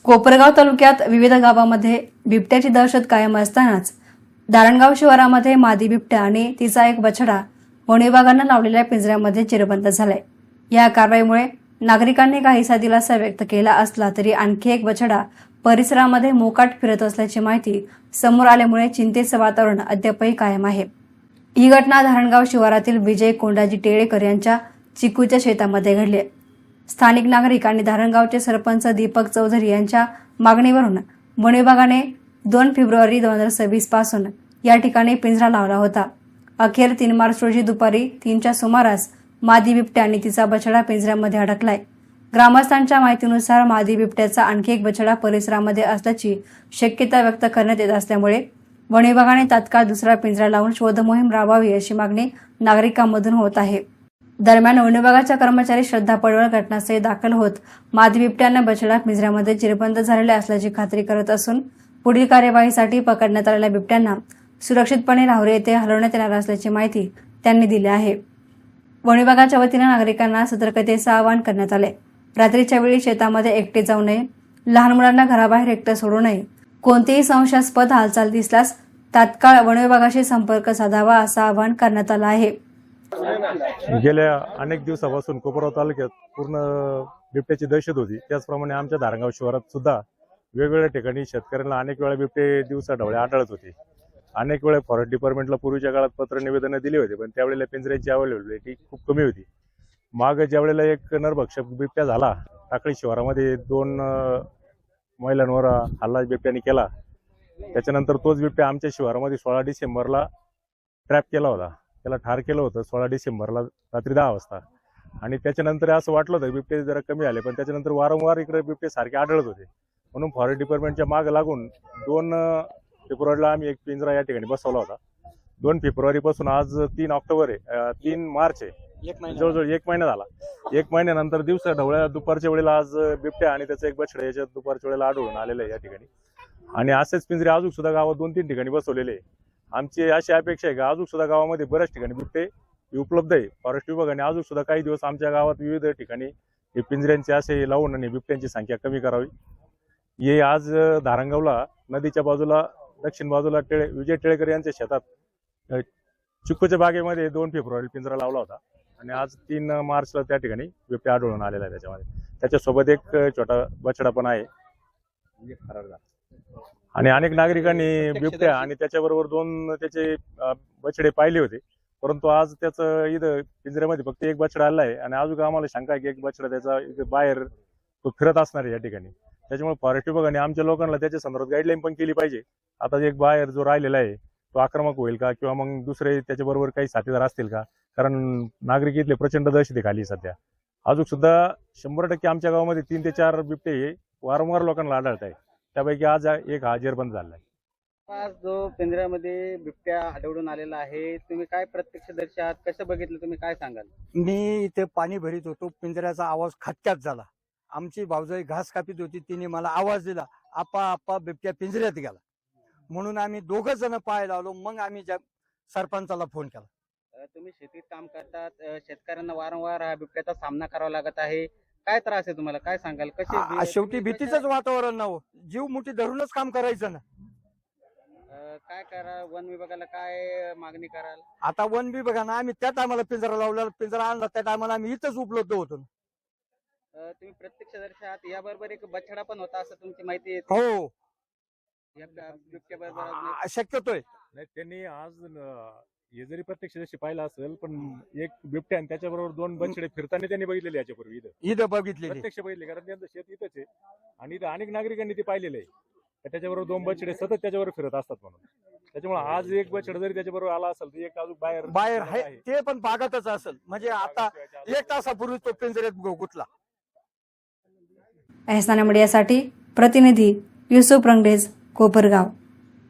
कोपरगाव तालुक्यात विविध गावांमध्ये बिबट्याची दहशत कायम असतानाच धारणगाव शिवारामध्ये मादी बिबट्या आणि तिचा एक बछडा वन विभागानं लावलेल्या पिंजऱ्यामध्ये चिरबंद झालाय। या कारवाईमुळे नागरिकांनी काहीसा दिलासा व्यक्त केला असला तरी आणखी एक बछडा परिसरामध्ये मोकाट फिरत असल्याची माहिती समोर आल्यामुळे चिंतेचं वातावरण अद्यापही कायम आहे। ही घटना धारणगाव शिवारातील विजय कोंडाजी टेळेकर यांच्या चिकूच्या शेतामध्ये घडली। स्थानिक नागरिक आणि धारणगावचे सरपंच दीपक चौधरी यांच्या मागणीवरून वन विभागाने 2 फेब्रुवारी 2026 पासून या ठिकाणी पिंजरा लावला होता। अखेर 3 मार्च रोजी दुपारी 3च्या सुमारास मादी बिबट्या आणि तिचा बछडा पिंजऱ्यामध्ये अडकलाय। ग्रामस्थांच्या माहितीनुसार मादी बिबट्याचा आणखी एक बछडा परिसरामध्ये असल्याची शक्यता व्यक्त करण्यात येत असल्यामुळे वन विभागाने तात्काळ दुसरा पिंजरा लावून शोध मोहीम राबवावी अशी मागणी नागरिकांमधून होत आहे। दरम्यान वन विभागाच्या कर्मचारी श्रद्धा पडवळ घटनास्थळी दाखल होत मादी बिबट्याने बछडा पिंजऱ्यामध्ये चिरबंद झालेला असल्याची खात्री करत असून पुढील कार्यवाहीसाठी पकडण्यात आलेल्या बिबट्यांना सुरक्षितपणे लाहोर येथे हलवण्यात येणार असल्याची माहिती त्यांनी दिली आहे। वन विभागाच्या वतीने नागरिकांना सतर्कतेचे आवाहन करण्यात आले। रात्रीच्या वेळी शेतामध्ये एकटे जाऊ नये, लहान मुलांना घराबाहेर एकटे सोडू नये, कोणतीही संशयास्पद हालचाल दिसल्यास तात्काळ वन विभागाशी संपर्क साधावा असं आवाहन करण्यात आलं आहे। गेल्या अनेक दिवसापासून कोपरगाव तालुक्यात पूर्ण बिबट्याची दहशत होती। त्याचप्रमाणे आमच्या धारणगाव शिवारात सुद्धा वेगवेगळ्या ठिकाणी शेतकऱ्यांना अनेक वेळा बिबटे दिवसा ढवळे आढळत होते। अनेक वेळा फॉरेस्ट डिपार्टमेंटला पूर्वीच्या काळात पत्र निवेदन दिली होती, पण त्यावेळेला पिंजऱ्याची अवेलेबिलिटी खूप कमी होती। माग ज्यावेळेला एक नरभक्षक बिबट्या झाला टाकळी शिवारामध्ये 2 महिलांवर हल्ला बिबट्याने केला, त्याच्यानंतर तोच बिबट्या आमच्या शिवारामध्ये 16 डिसेंबरला ट्रॅप केला होता, त्याला ठार केलं होतं 16 डिसेंबरला रात्री 10 वाजता। आणि त्याच्यानंतर असं वाटलं होतं बिबटे जरा कमी आले, पण त्याच्यानंतर वारंवार इकडे बिबटे सारखे आढळत होते। म्हणून फॉरेस्ट डिपार्टमेंटच्या मागे लागून 2 फेब्रुवारीला आम्ही एक पिंजरा या ठिकाणी बसवला होता। 2 फेब्रुवारी पासून आज 3 ऑक्टोबर आहे, 3 मार्च आहे, जवळजवळ 1 महिना झाला। 1 महिन्यानंतर दिवसा ढवळ्या दुपारच्या वेळेला आज बिबट्या आणि त्याचा एक बछडा याच्यात दुपारच्या वेळेला आढळून आलेलं आहे या ठिकाणी। आणि असेच पिंजरे अजून सुद्धा गावात 2-3 ठिकाणी बसवलेले आहे। आमची अशी अपेक्षा आहे की अजून सुद्धा गावामध्ये बऱ्याच ठिकाणी बिबटे उपलब्ध आहे। फॉरेस्ट विभागाने अजून सुद्धा काही दिवस आमच्या गावात विविध ठिकाणी हे पिंजऱ्यांचे असे लावून आणि बिबट्यांची संख्या कमी करावी। हे आज धारणगावला नदीच्या बाजूला दक्षिण बाजूला विजय टेळेकर यांच्या शेतात चिक्कूच्या बागेमध्ये 2 फेब्रुवारी पिंजरा लावला होता आणि आज 3 मार्चला त्या ठिकाणी बिबट्या आढळून आलेला आहे। त्याच्यासोबत एक छोटा बछडा पण आहे आणि अनेक नागरिकांनी बिबट्या आणि त्याच्याबरोबर 2 त्याचे बछडे पाहिले होते, परंतु आज त्याचं इथं पिंजऱ्यामध्ये फक्त एक बछडा आला आहे आणि अजून आम्हाला शंका आहे की एक बछडा त्याचा बाहेर तो फिरत असणार आहे या ठिकाणी। त्याच्यामुळे फॉरेस्ट विभागाने आमच्या लोकांना त्याच्या संदर्भात गाईडलाईन पण केली पाहिजे। आता एक बाहेर जो राहिलेला आहे तो आक्रमक होईल का किंवा मग दुसरे त्याच्याबरोबर काही साथीदार असतील का, कारण नागरिक इथले प्रचंड दहशतीखाली सध्या। अजून सुद्धा 100% आमच्या गावामध्ये 3 ते 4 बिबटे हे वारंवार लोकांना आढळत आहे, त्यापैकी आज एक हा जेरबंद झाला आहे। आज जो पिंजऱ्यामध्ये बिबट्या आढळून आलेला आहे, तुम्ही काय प्रत्यक्षदर्शी आहात, कसं बघितलं, तुम्ही काय सांगाल? मी इथे पाणी भरीत होतो, पिंजऱ्याचा आवाज खटक्यात झाला। आमची भाऊजाई घास कापीत होती, तिने मला आवाज दिला, आपा आपा बिबट्या पिंजऱ्यात गेला। म्हणून आम्ही 2 जण पाहायला आलो, मग आम्ही सरपंचाला फोन केला। तुम्ही शेतीत काम करतात, शेतकऱ्यांना वारंवार हा बिबट्याचा सामना करावा लागत आहे, काय त्रास आहे तुम्हाला, काय सांगाल? कसे शेवटी भीतीचंच वातावरण नव्ह, जीव मुठी धरूनच काम करायचं ना। काय करा, वन विभागाला काय मागणी कराल? आता वन विभागानं आम्ही त्या टायमाला पिंजरा लावला, पिंजरा आणला त्या टायमाला आम्ही इथंच उपलब्ध होतो। तुम्ही प्रत्यक्षदर्शी आहात, याबरोबर एक बछडा पण होता असं तुमची माहिती आहे? हो, बिबट्याबरोबर शक्यतोय नाही, त्यांनी आज हे जरी प्रत्यक्षदर्शी पाहिलं असेल, पण एक बिबट्या आणि त्याच्याबरोबर 2 बछडे फिरताना त्यांनी बघितलेले याच्यापूर्वी इथं बघितले, प्रत्यक्ष बघितले, कारण त्यांचं शेत इथंच आहे आणि इथं अनेक नागरिकांनी ते पाहिलेलं आहे। त्याच्याबरोबर 2 बछडे सतत त्याच्यावर फिरत असतात म्हणून, त्याच्यामुळे आज एक बछडा जरी त्याच्याबरोबर आला असेल तर एक अजून बाहेर आहे, ते पण भागातच असेल। म्हणजे आता 1 तासापूर्वी तो पिंजऱ्यात गुतला। एहसाना मीडियासाठी प्रतिनिधी युसुफ रंगरेज, कोपरगाव।